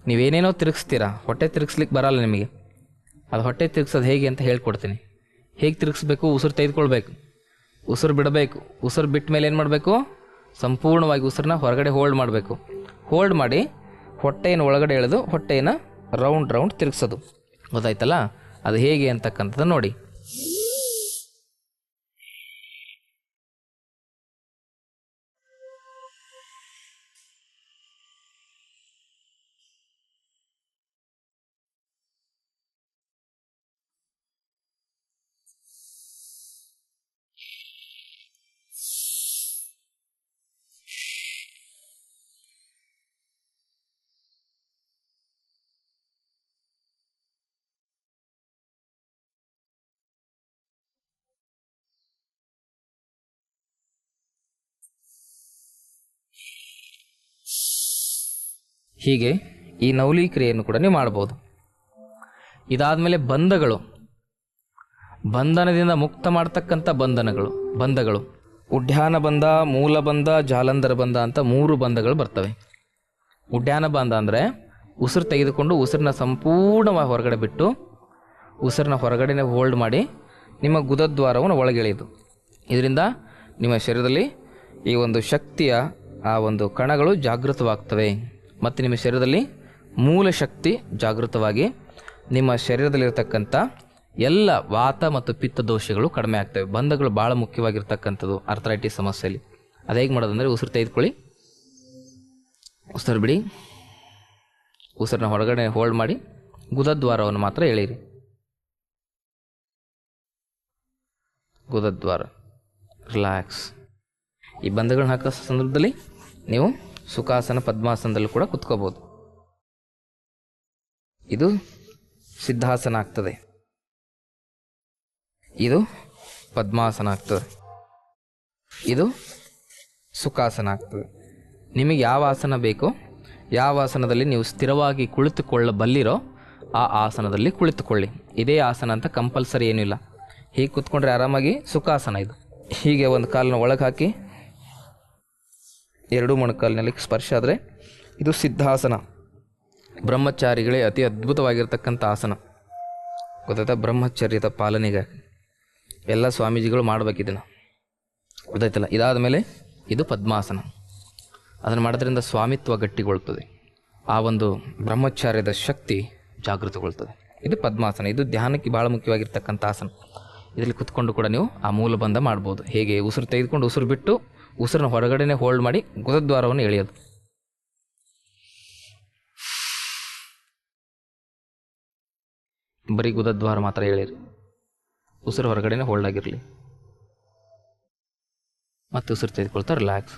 ನೀವೇನೇನೋ ತಿರುಗಿಸ್ತೀರಾ, ಹೊಟ್ಟೆ ತಿರುಗಿಸ್ಲಿಕ್ಕೆ ಬರಲ್ಲ ನಿಮಗೆ. ಅದು ಹೊಟ್ಟೆ ತಿರುಗಿಸೋದು ಹೇಗೆ ಅಂತ ಹೇಳ್ಕೊಡ್ತೀನಿ. ಹೇಗೆ ತಿರುಗಿಸ್ಬೇಕು? ಉಸಿರು ತೆಗೆದುಕೊಳ್ಬೇಕು, ಉಸಿರು ಬಿಡಬೇಕು. ಉಸಿರು ಬಿಟ್ಟ ಮೇಲೆ ಏನು ಮಾಡಬೇಕು? ಸಂಪೂರ್ಣವಾಗಿ ಉಸಿರನ್ನ ಹೊರಗಡೆ ಹೋಲ್ಡ್ ಮಾಡಬೇಕು. ಹೋಲ್ಡ್ ಮಾಡಿ ಹೊಟ್ಟೆಯನ್ನು ಒಳಗಡೆ ಎಳೆದು ಹೊಟ್ಟೆಯನ್ನು ರೌಂಡ್ ತಿರುಗಿಸೋದು. ಗೊತ್ತಾಯ್ತಲ್ಲ? ಅದು ಹೇಗೆ ಅಂತಕ್ಕಂಥದ್ದು ನೋಡಿ. ಹೀಗೆ ಈ ನೌಲಿ ಕ್ರಿಯೆಯನ್ನು ಕೂಡ ನೀವು ಮಾಡ್ಬೋದು. ಇದಾದಮೇಲೆ ಬಂಧಗಳು, ಬಂಧನದಿಂದ ಮುಕ್ತ ಮಾಡ್ತಕ್ಕಂಥ ಬಂಧಗಳು ಉಡ್ಯಾನ ಬಂಧ, ಮೂಲ ಬಂಧ, ಜಾಲಂಧರ ಬಂಧ ಅಂತ 3 ಬಂಧಗಳು ಬರ್ತವೆ. ಉಡ್ಯಾನ ಬಂಧ ಅಂದರೆ ಉಸಿರು ತೆಗೆದುಕೊಂಡು ಉಸಿರನ್ನ ಸಂಪೂರ್ಣವಾಗಿ ಹೊರಗಡೆ ಬಿಟ್ಟು ಉಸಿರನ್ನ ಹೊರಗಡೆನೇ ಹೋಲ್ಡ್ ಮಾಡಿ ನಿಮ್ಮ ಗುದದ್ವಾರವನ್ನು ಒಳಗೆಳೆಯೋದು. ಇದರಿಂದ ನಿಮ್ಮ ಶರೀರದಲ್ಲಿ ಈ ಒಂದು ಶಕ್ತಿಯ ಆ ಒಂದು ಕಣಗಳು ಜಾಗೃತವಾಗ್ತವೆ ಮತ್ತು ನಿಮ್ಮ ಶರೀರದಲ್ಲಿ ಮೂಲ ಶಕ್ತಿ ಜಾಗೃತವಾಗಿ ನಿಮ್ಮ ಶರೀರದಲ್ಲಿರ್ತಕ್ಕಂಥ ಎಲ್ಲ ವಾತ ಮತ್ತು ಪಿತ್ತ ದೋಷಗಳು ಕಡಿಮೆ ಆಗ್ತವೆ. ಬಂಧಗಳು ಭಾಳ ಮುಖ್ಯವಾಗಿರ್ತಕ್ಕಂಥದ್ದು ಆರ್ಥರೈಟಿಸ್ ಸಮಸ್ಯೆಯಲ್ಲಿ. ಅದು ಹೇಗೆ ಮಾಡೋದಂದರೆ ಉಸಿರು ತೆಗೆದುಕೊಳ್ಳಿ, ಉಸಿರು ಬಿಡಿ, ಉಸಿರನ್ನ ಹೊರಗಡೆ ಹೋಲ್ಡ್ ಮಾಡಿ ಗುದದ್ವಾರವನ್ನು ಮಾತ್ರ ಎಳೀರಿ. ಗುದದ್ವಾರ ರಿಲ್ಯಾಕ್ಸ್. ಈ ಬಂಧಗಳನ್ನ ಹಾಕೋ ಸಂದರ್ಭದಲ್ಲಿ ನೀವು ಸುಖಾಸನ, ಪದ್ಮಾಸನದಲ್ಲೂ ಕೂಡ ಕುತ್ಕೋಬೋದು. ಇದು ಸಿದ್ಧಾಸನ ಆಗ್ತದೆ, ಇದು ಪದ್ಮಾಸನ ಆಗ್ತದೆ, ಇದು ಸುಖಾಸನ ಆಗ್ತದೆ. ನಿಮಗೆ ಯಾವ ಆಸನ ಬೇಕೋ, ಯಾವ ಆಸನದಲ್ಲಿ ನೀವು ಸ್ಥಿರವಾಗಿ ಕುಳಿತುಕೊಳ್ಳಬಲ್ಲಿರೋ ಆ ಆಸನದಲ್ಲಿ ಕುಳಿತುಕೊಳ್ಳಿ. ಇದೇ ಆಸನ ಅಂತ ಕಂಪಲ್ಸರಿ ಏನೂ ಇಲ್ಲ. ಹೀಗೆ ಕೂತ್ಕೊಂಡ್ರೆ ಆರಾಮಾಗಿ ಸುಖಾಸನ ಇದು. ಹೀಗೆ ಒಂದು ಕಾಲನ್ನ ಒಳಗೆ ಹಾಕಿ 2 ಮೊಣಕಾಲಿನಲ್ಲಿ ಸ್ಪರ್ಶ ಆದರೆ ಇದು ಸಿದ್ಧಾಸನ. ಬ್ರಹ್ಮಚಾರಿಗಳೇ ಅತಿ ಅದ್ಭುತವಾಗಿರ್ತಕ್ಕಂಥ ಆಸನ. ಗೊತ್ತಾಯ್ತಾ? ಬ್ರಹ್ಮಚರ್ಯದ ಪಾಲನೆಗೆ ಎಲ್ಲ ಸ್ವಾಮೀಜಿಗಳು ಮಾಡಬೇಕಿದನ್ನು. ಗೊತ್ತಾಯ್ತಲ್ಲ? ಇದಾದ ಮೇಲೆ ಇದು ಪದ್ಮಾಸನ. ಅದನ್ನು ಮಾಡೋದ್ರಿಂದ ಸ್ವಾಮಿತ್ವ ಗಟ್ಟಿಗೊಳ್ತದೆ, ಆ ಒಂದು ಬ್ರಹ್ಮಚಾರ್ಯದ ಶಕ್ತಿ ಜಾಗೃತಗೊಳ್ತದೆ. ಇದು ಪದ್ಮಾಸನ. ಇದು ಧ್ಯಾನಕ್ಕೆ ಭಾಳ ಮುಖ್ಯವಾಗಿರ್ತಕ್ಕಂಥ ಆಸನ. ಇದರಲ್ಲಿ ಕುತ್ಕೊಂಡು ಕೂಡ ನೀವು ಆ ಮೂಲಬಂಧ ಮಾಡ್ಬೋದು. ಹೇಗೆ? ಉಸಿರು ತೆಗೆದುಕೊಂಡು ಉಸಿರು ಬಿಟ್ಟು ಉಸಿರನ್ನ ಹೊರಗಡೆನೆ ಹೋಲ್ಡ್ ಮಾಡಿ ಗುದದ್ವಾರವನ್ನು ಎಳೆಯೋದು. ಬರೀ ಗುದದ್ವಾರ ಮಾತ್ರ ಎಳೆಯಿರಿ, ಉಸಿರು ಹೊರಗಡೆನೆ ಹೋಲ್ಡ್ ಆಗಿರಲಿ. ಮತ್ತೆ ಉಸಿರು ತೆಗೆದುಕೊಳ್ತಾ ರಿಲ್ಯಾಕ್ಸ್.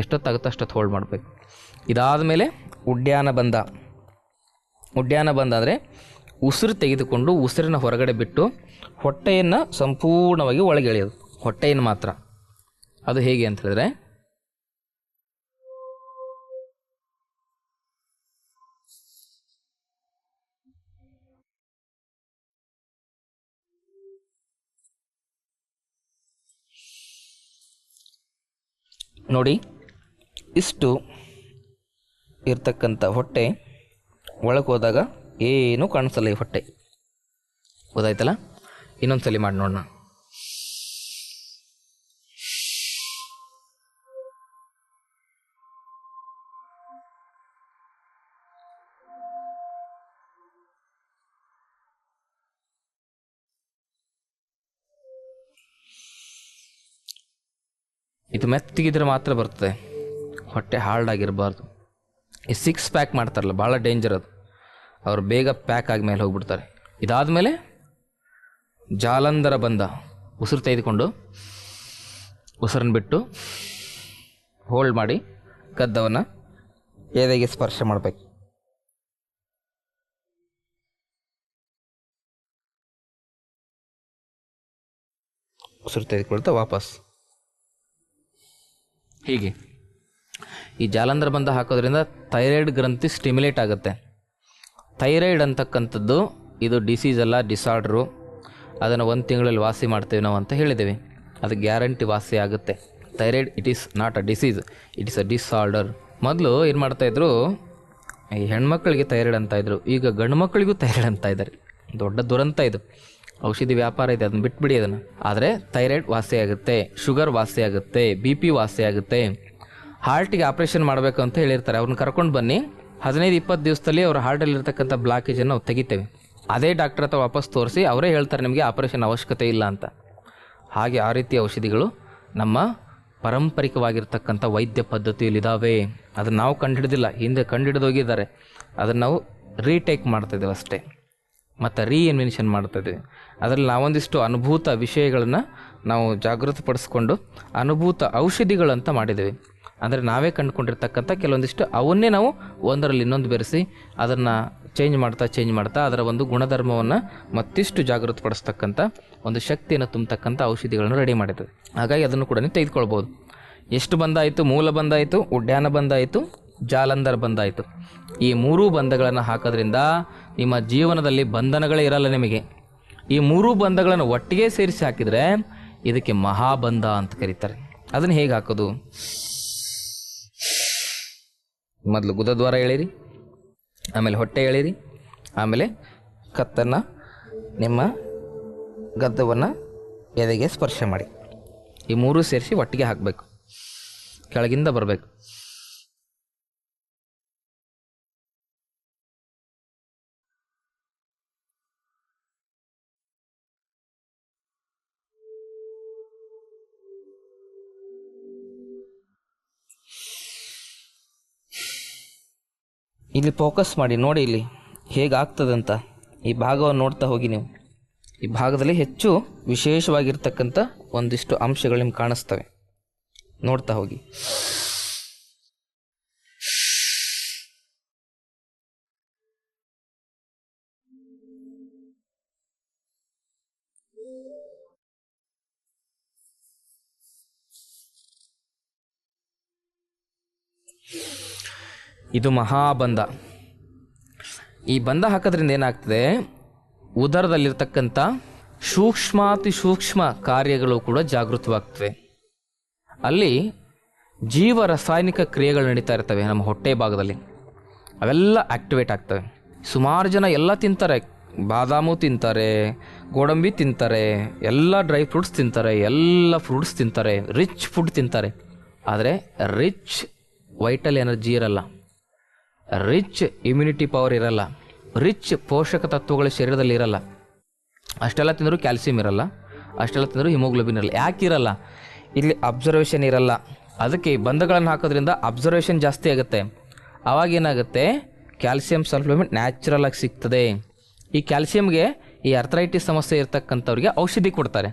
ಎಷ್ಟೊತ್ತಾಗುತ್ತೋ ಅಷ್ಟೊತ್ತು ಹೋಲ್ಡ್ ಮಾಡಬೇಕು. ಇದಾದ ಮೇಲೆ ಉಡ್ಯಾನ ಬಂಧ. ಉಡ್ಯಾನ ಬಂಧ ಅಂದರೆ ಉಸಿರು ತೆಗೆದುಕೊಂಡು ಉಸಿರನ್ನ ಹೊರಗಡೆ ಬಿಟ್ಟು ಹೊಟ್ಟೆಯನ್ನು ಸಂಪೂರ್ಣವಾಗಿ ಒಳಗೆ ಎಳೆಯೋದು, ಹೊಟ್ಟೆಯನ್ನು ಮಾತ್ರ. ಅದು ಹೇಗೆ ಅಂತ ಹೇಳಿದ್ರೆ ನೋಡಿ, ಇಷ್ಟು ಇರ್ತಕ್ಕಂಥ ಹೊಟ್ಟೆ ಒಳಗೆ ಹೋದಾಗ ಏನೂ ಕಾಣಿಸಲ್ಲ ಈ ಹೊಟ್ಟೆ. ಗೊತ್ತಾಯ್ತಲ್ಲ? ಇನ್ನೊಂದ್ಸಲಿ ಮಾಡಿ ನೋಡೋಣ. ಇದು ಮೆತ್ತಗಿದ್ರೆ ಮಾತ್ರ ಬರ್ತದೆ, ಹೊಟ್ಟೆ ಹಾರ್ಡ್ ಆಗಿರಬಾರ್ದು. ಈ 6 ಪ್ಯಾಕ್ ಮಾಡ್ತಾರಲ್ಲ, ಭಾಳ ಡೇಂಜರ್ ಅದು. ಅವ್ರು ಬೇಗ ಪ್ಯಾಕ್ ಆಗಿ ಹೋಗ್ಬಿಡ್ತಾರೆ. ಇದಾದಮೇಲೆ ಜಾಲಂಧರ ಬಂಧ. ಉಸಿರು ತೆಗೆದುಕೊಂಡು ಉಸಿರನ್ನು ಬಿಟ್ಟು ಹೋಲ್ಡ್ ಮಾಡಿ ಗದ್ದವನ್ನು ಎದೆಗೆ ಸ್ಪರ್ಶ ಮಾಡಬೇಕು. ಉಸಿರು ತೆಗೆದುಕೊಳ್ತಾ ವಾಪಸ್ ಹೀಗೆ. ಈ ಜಾಲಂಧರ ಬಂಧ ಹಾಕೋದ್ರಿಂದ ಥೈರಾಯ್ಡ್ ಗ್ರಂಥಿ ಸ್ಟಿಮ್ಯುಲೇಟ್ ಆಗುತ್ತೆ. ಥೈರಾಯ್ಡ್ ಅಂತಕ್ಕಂಥದ್ದು ಇದು ಡಿಸೀಸ್ ಅಲ್ಲ, ಡಿಸಾರ್ಡ್ರು. ಅದನ್ನು 1 ತಿಂಗಳಲ್ಲಿ ವಾಸಿ ಮಾಡ್ತೇವೆ ನಾವು ಅಂತ ಹೇಳಿದ್ದೇವೆ. ಅದು ಗ್ಯಾರಂಟಿ ವಾಸಿ ಆಗುತ್ತೆ. Thyroid it is not a disease, it is a disorder. ಮೊದಲು ಏನು ಮಾಡ್ತಾಯಿದ್ರು, ಈ ಹೆಣ್ಮಕ್ಳಿಗೆ ಥೈರಾಯ್ಡ್ ಅಂತ ಇದ್ರು, ಈಗ ಗಂಡು ಮಕ್ಕಳಿಗೂ ಥೈರಾಯ್ಡ್ ಅಂತ ಇದ್ದಾರೆ. ದೊಡ್ಡ ದುರಂತ ಇದು. ಔಷಧಿ ವ್ಯಾಪಾರ ಇದೆ, ಅದನ್ನು ಬಿಟ್ಬಿಡಿ ಅದನ್ನು. ಆದರೆ ಥೈರಾಯ್ಡ್ ವಾಸಿ ಆಗುತ್ತೆ, ಶುಗರ್ ವಾಸಿ ಆಗುತ್ತೆ, BP ವಾಸಿ ಆಗುತ್ತೆ. ಹಾರ್ಟಿಗೆ ಆಪ್ರೇಷನ್ ಮಾಡಬೇಕು ಅಂತ ಹೇಳಿರ್ತಾರೆ, ಅವ್ರನ್ನ ಕರ್ಕೊಂಡು ಬನ್ನಿ, 15-20 ದಿವಸದಲ್ಲಿ ಅವ್ರ ಹಾರ್ಟಲ್ಲಿರ್ತಕ್ಕಂಥ ಬ್ಲಾಕೇಜನ್ನು ನಾವು ತೆಗಿತೇವೆ. ಅದೇ ಡಾಕ್ಟರ್ ಹತ್ರ ವಾಪಸ್ ತೋರಿಸಿ ಅವರೇ ಹೇಳ್ತಾರೆ ನಿಮಗೆ ಆಪ್ರೇಷನ್ ಅವಶ್ಯಕತೆ ಇಲ್ಲ ಅಂತ. ಹಾಗೆ ಆ ರೀತಿಯ ಔಷಧಿಗಳು ನಮ್ಮ ಪಾರಂಪರಿಕವಾಗಿರ್ತಕ್ಕಂಥ ವೈದ್ಯ ಪದ್ಧತಿಯಲ್ಲಿದ್ದಾವೆ. ಅದನ್ನು ನಾವು ಕಂಡುಹಿಡಿದಿಲ್ಲ, ಹಿಂದೆ ಕಂಡುಹಿಡಿದೋಗಿದ್ದಾರೆ. ಅದನ್ನು ನಾವು ರೀಟೇಕ್ ಮಾಡ್ತಾಯಿದ್ದೇವೆ ಅಷ್ಟೇ, ಮತ್ತು ರೀಇನ್ವೆನ್ಷನ್ ಮಾಡ್ತಾಯಿದ್ದೀವಿ. ಅದರಲ್ಲಿ ನಾವೊಂದಿಷ್ಟು ಅನುಭೂತ ವಿಷಯಗಳನ್ನು ನಾವು ಜಾಗೃತಪಡಿಸ್ಕೊಂಡು ಅನುಭೂತ ಔಷಧಿಗಳಂತ ಮಾಡಿದ್ದೇವೆ. ಅಂದರೆ ನಾವೇ ಕಂಡುಕೊಂಡಿರ್ತಕ್ಕಂಥ ಕೆಲವೊಂದಿಷ್ಟು ಅವನ್ನೇ ನಾವು ಒಂದರಲ್ಲಿ ಇನ್ನೊಂದು ಬೆರೆಸಿ ಅದನ್ನು ಚೇಂಜ್ ಮಾಡ್ತಾ ಅದರ ಒಂದು ಗುಣಧರ್ಮವನ್ನು ಮತ್ತಿಷ್ಟು ಜಾಗೃತಪಡಿಸ್ತಕ್ಕಂಥ ಒಂದು ಶಕ್ತಿಯನ್ನು ತುಂಬತಕ್ಕಂಥ ಔಷಧಿಗಳನ್ನು ರೆಡಿ ಮಾಡಿದ್ದೇವೆ. ಹಾಗಾಗಿ ಅದನ್ನು ಕೂಡ ನೀವು ತೆಗೆದುಕೊಳ್ಬೋದು. ಎಷ್ಟು ಬಂದಾಯಿತು? ಮೂಲ ಬಂದಾಯಿತು, ಉಡ್ಯಾನ ಬಂದಾಯಿತು, ಜಾಲಂಧರ ಬಂದಾಯಿತು. ಈ 3 ಬಂಧಗಳನ್ನು ಹಾಕೋದ್ರಿಂದ ನಿಮ್ಮ ಜೀವನದಲ್ಲಿ ಬಂಧನಗಳೇ ಇರಲ್ಲ ನಿಮಗೆ. ಈ 3 ಬಂಧಗಳನ್ನು ಒಟ್ಟಿಗೆ ಸೇರಿಸಿ ಹಾಕಿದರೆ ಇದಕ್ಕೆ ಮಹಾಬಂಧ ಅಂತ ಕರೀತಾರೆ. ಅದನ್ನು ಹೇಗೆ ಹಾಕೋದು? ಮೊದಲು ಗುದದ್ವಾರ ಎಳೀರಿ, ಆಮೇಲೆ ಹೊಟ್ಟೆ ಎಳೀರಿ, ಆಮೇಲೆ ಕತ್ತನ್ನು ನಿಮ್ಮ ಗದ್ದವನ್ನು ಎದೆಗೆ ಸ್ಪರ್ಶ ಮಾಡಿ. ಈ 3 ಸೇರಿಸಿ ಒಟ್ಟಿಗೆ ಹಾಕಬೇಕು, ಕೆಳಗಿಂದ ಬರಬೇಕು. ಇಲ್ಲಿ ಫೋಕಸ್ ಮಾಡಿ ನೋಡಿ, ಇಲ್ಲಿ ಹೇಗಾಗ್ತದಂತ. ಈ ಭಾಗವನ್ನು ನೋಡ್ತಾ ಹೋಗಿ ನೀವು. ಈ ಭಾಗದಲ್ಲಿ ಹೆಚ್ಚು ವಿಶೇಷವಾಗಿರ್ತಕ್ಕಂಥ ಒಂದಿಷ್ಟು ಅಂಶಗಳು ನಿಮ್ಗೆ ಕಾಣಿಸ್ತವೆ, ನೋಡ್ತಾ ಹೋಗಿ. ಇದು ಮಹಾಬಂಧ. ಈ ಬಂಧ ಹಾಕೋದ್ರಿಂದ ಏನಾಗ್ತದೆ, ಉದರದಲ್ಲಿರ್ತಕ್ಕಂಥ ಸೂಕ್ಷ್ಮಾತಿ ಸೂಕ್ಷ್ಮ ಕಾರ್ಯಗಳು ಕೂಡ ಜಾಗೃತವಾಗ್ತವೆ. ಅಲ್ಲಿ ಜೀವ ರಾಸಾಯನಿಕ ಕ್ರಿಯೆಗಳು ನಡೀತಾ ಇರ್ತವೆ ನಮ್ಮ ಹೊಟ್ಟೆ ಭಾಗದಲ್ಲಿ, ಅವೆಲ್ಲ ಆ್ಯಕ್ಟಿವೇಟ್ ಆಗ್ತವೆ. ಸುಮಾರು ಜನ ಎಲ್ಲ ತಿಂತಾರೆ, ಬಾದಾಮು ತಿಂತಾರೆ, ಗೋಡಂಬಿ ತಿಂತಾರೆ, ಎಲ್ಲ ಡ್ರೈ ಫ್ರೂಟ್ಸ್ ತಿಂತಾರೆ, ಎಲ್ಲ ಫ್ರೂಟ್ಸ್ ತಿಂತಾರೆ, ರಿಚ್ ಫುಡ್ ತಿಂತಾರೆ. ಆದರೆ ರಿಚ್ ವೈಟಲ್ ಎನರ್ಜಿ ಇರಲ್ಲ, ರಿಚ್ ಇಮ್ಯುನಿಟಿ ಪವರ್ ಇರಲ್ಲ, ರಿಚ್ ಪೋಷಕ ತತ್ವಗಳ ಶರೀರದಲ್ಲಿ ಇರಲ್ಲ. ಅಷ್ಟೆಲ್ಲ ತಿಂದರೂ ಕ್ಯಾಲ್ಸಿಯಂ ಇರಲ್ಲ, ಅಷ್ಟೆಲ್ಲ ತಿಂದರೂ ಹಿಮೋಗ್ಲೋಬಿನ್ ಇರಲ್ಲ. ಯಾಕೆ ಇರಲ್ಲ? ಇಲ್ಲಿ ಅಬ್ಸರ್ವೇಷನ್ ಇರಲ್ಲ. ಅದಕ್ಕೆ ಈ ಬಂಧಗಳನ್ನು ಹಾಕೋದ್ರಿಂದ ಅಬ್ಸರ್ವೇಷನ್ ಜಾಸ್ತಿ ಆಗುತ್ತೆ. ಆವಾಗೇನಾಗುತ್ತೆ, ಕ್ಯಾಲ್ಸಿಯಂ ಸಪ್ಲಿಮೆಂಟ್ ನ್ಯಾಚುರಲ್ ಆಗಿ ಸಿಗ್ತದೆ. ಈ ಕ್ಯಾಲ್ಸಿಯಂಗೆ ಈ ಅರ್ಥರೈಟಿಸ್ ಸಮಸ್ಯೆ ಇರ್ತಕ್ಕಂಥವ್ರಿಗೆ ಔಷಧಿ ಕೊಡ್ತಾರೆ.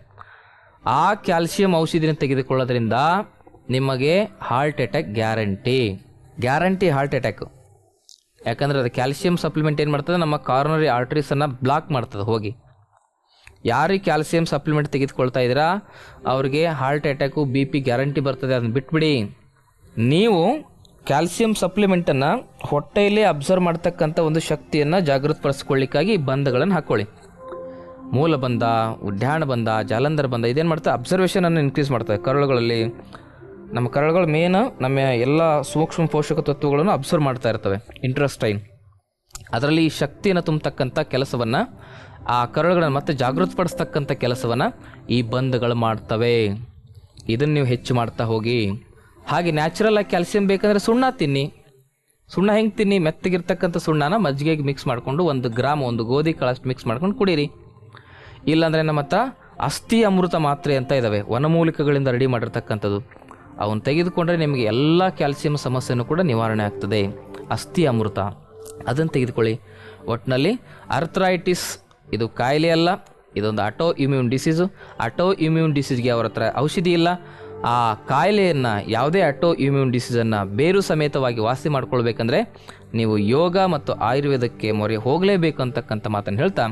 ಆ ಕ್ಯಾಲ್ಸಿಯಂ ಔಷಧಿನ ತೆಗೆದುಕೊಳ್ಳೋದ್ರಿಂದ ನಿಮಗೆ heart attack guarantee heart attack. ಯಾಕಂದರೆ ಅದು ಕ್ಯಾಲ್ಸಿಯಂ ಸಪ್ಲಿಮೆಂಟ್ ಏನು ಮಾಡ್ತದೆ, ನಮ್ಮ ಕಾರ್ನರಿ ಆರ್ಟರೀಸನ್ನು ಬ್ಲಾಕ್ ಮಾಡ್ತದೆ ಹೋಗಿ. ಯಾರಿಗೆ ಕ್ಯಾಲ್ಸಿಯಂ ಸಪ್ಲಿಮೆಂಟ್ ತೆಗೆದುಕೊಳ್ತಾ ಇದ್ದೀರಾ ಅವ್ರಿಗೆ ಹಾರ್ಟ್ ಅಟ್ಯಾಕು, BP ಗ್ಯಾರಂಟಿ ಬರ್ತದೆ. ಅದನ್ನು ಬಿಟ್ಬಿಡಿ. ನೀವು ಕ್ಯಾಲ್ಸಿಯಂ ಸಪ್ಲಿಮೆಂಟನ್ನು ಹೊಟ್ಟೆಯಲ್ಲೇ ಅಬ್ಸರ್ವ್ ಮಾಡ್ತಕ್ಕಂಥ ಒಂದು ಶಕ್ತಿಯನ್ನು ಜಾಗೃತಪಡಿಸ್ಕೊಳ್ಳಿಕ್ಕಾಗಿ ಬಂಧಗಳನ್ನು ಹಾಕ್ಕೊಳ್ಳಿ. ಮೂಲ ಬಂಧ, ಉಡ್ಯಾಣ ಬಂಧ, ಜಾಲಂಧರ ಬಂಧ ಇದೇನು ಮಾಡ್ತದೆ, ಅಬ್ಸರ್ವೇಷನನ್ನು ಇನ್ಕ್ರೀಸ್ ಮಾಡ್ತದೆ. ಕರುಳುಗಳಲ್ಲಿ ನಮ್ಮ ಕರಳುಗಳು ಮೇನ್ ನಮ್ಮ ಎಲ್ಲ ಸೂಕ್ಷ್ಮ ಪೋಷಕ ತತ್ವಗಳನ್ನು ಅಬ್ಸರ್ವ್ ಮಾಡ್ತಾ ಇರ್ತವೆ ಇಂಟ್ರೆಸ್ಟೈನ್. ಅದರಲ್ಲಿ ಈ ಶಕ್ತಿಯನ್ನು ತುಂಬತಕ್ಕಂಥ ಕೆಲಸವನ್ನು, ಆ ಕರಳುಗಳನ್ನು ಮತ್ತೆ ಜಾಗೃತಪಡಿಸ್ತಕ್ಕಂಥ ಕೆಲಸವನ್ನು ಈ ಬಂಧಗಳು ಮಾಡ್ತವೆ. ಇದನ್ನು ನೀವು ಹೆಚ್ಚು ಮಾಡ್ತಾ ಹೋಗಿ. ಹಾಗೆ ನ್ಯಾಚುರಲ್ ಆಗಿ ಕ್ಯಾಲ್ಸಿಯಂ ಬೇಕಂದರೆ ಸುಣ್ಣ ತಿನ್ನಿ. ಸುಣ್ಣ ಹೆಂಗೆ ತಿನ್ನಿ? ಮೆತ್ತಗಿರ್ತಕ್ಕಂಥ ಸುಣ್ಣನ ಮಜ್ಜಿಗೆಗೆ ಮಿಕ್ಸ್ ಮಾಡಿಕೊಂಡು 1 ಗ್ರಾಮ್, 1 ಗೋಧಿ ಕಾಳಷ್ಟು ಮಿಕ್ಸ್ ಮಾಡ್ಕೊಂಡು ಕುಡೀರಿ. ಇಲ್ಲಾಂದರೆ ನಮ್ಮ ಹತ್ರ ಅಸ್ಥಿ ಅಮೃತ ಮಾತ್ರೆ ಅಂತ ಇದ್ದಾವೆ, ವನಮೂಲಿಕೆಗಳಿಂದ ರೆಡಿ ಮಾಡಿರ್ತಕ್ಕಂಥದ್ದು. ಅವನ್ನ ತೆಗೆದುಕೊಂಡ್ರೆ ನಿಮಗೆ ಎಲ್ಲ ಕ್ಯಾಲ್ಸಿಯಂ ಸಮಸ್ಯೆನೂ ಕೂಡ ನಿವಾರಣೆ ಆಗ್ತದೆ. ಅಸ್ಥಿ ಅಮೃತ ಅದನ್ನು ತೆಗೆದುಕೊಳ್ಳಿ. ಒಟ್ಟಿನಲ್ಲಿ ಅರ್ಥರೈಟಿಸ್ ಇದು ಕಾಯಿಲೆ ಅಲ್ಲ, ಇದೊಂದು auto immune disease. Auto immune ಡಿಸೀಸ್ಗೆ ಅವ್ರ ಹತ್ರ ಔಷಧಿ ಇಲ್ಲ. ಆ ಕಾಯಿಲೆಯನ್ನು, ಯಾವುದೇ ಆಟೋ ಇಮ್ಯೂನ್ ಡಿಸೀಸನ್ನು ಬೇರು ಸಮೇತವಾಗಿ ವಾಸಿ ಮಾಡ್ಕೊಳ್ಬೇಕಂದ್ರೆ ನೀವು ಯೋಗ ಮತ್ತು ಆಯುರ್ವೇದಕ್ಕೆ ಮೊರೆ ಹೋಗಲೇಬೇಕು ಅಂತಕ್ಕಂಥ ಮಾತನ್ನು ಹೇಳ್ತಾ